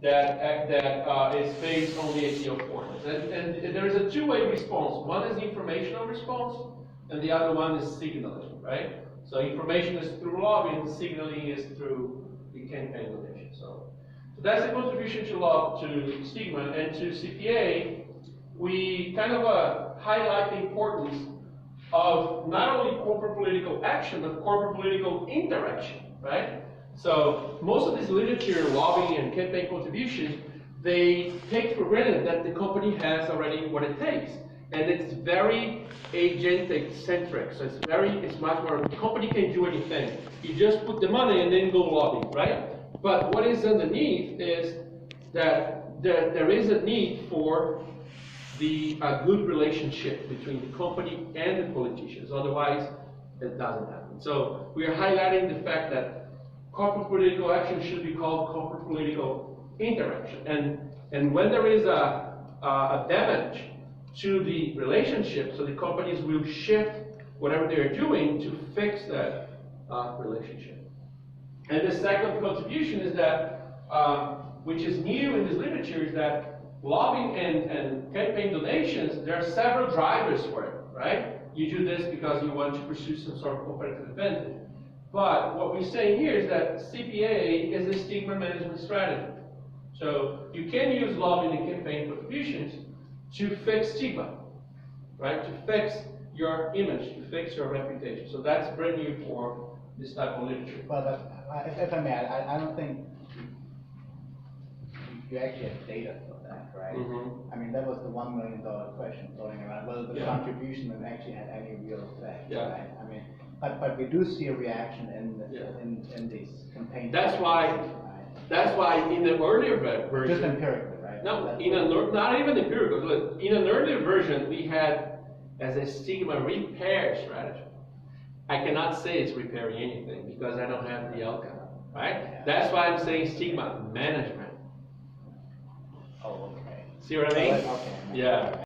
that is based on the ATO format. And there is a two-way response. One is informational response, and the other one is signaling, right? So information is through lobbying, signaling is through the campaign donation. So that's the contribution to Stigma, and to CPA, we kind of highlight the importance of not only corporate political action, but corporate political interaction, right? So most of this literature, lobbying and campaign contributions, they take for granted that the company has already what it takes. And it's very agentic centric. So it's much more, the company can do anything. You just put the money and then go lobbying, right? But what is underneath is that there is a need for a good relationship between the company and the politicians. Otherwise, it doesn't happen. So we are highlighting the fact that corporate political action should be called corporate political interaction. And when there is a damage to the relationship, so the companies will shift whatever they're doing to fix that relationship. And the second contribution is that, which is new in this literature, is that lobbying and campaign donations, there are several drivers for it, right? You do this because you want to pursue some sort of competitive advantage. But what we say here is that CPA is a stigma management strategy. So you can use lobbying and campaign contributions to fix stigma, right? To fix your image, to fix your reputation. So that's brand new for this type of literature. Well, if I may, I don't think you actually have data for that, right? Mm-hmm. I mean, that was the $1 million question floating around, whether the contribution actually had any real effect, right? I mean, but we do see a reaction in these campaigns. That's why in the earlier version, just empirically, right? No, not even empirical. Look, in an earlier version, we had as a stigma repair strategy. I cannot say it's repairing anything because I don't have the outcome, right? Yeah. That's why I'm saying stigma management. Oh, okay. See what I mean? Okay. Yeah.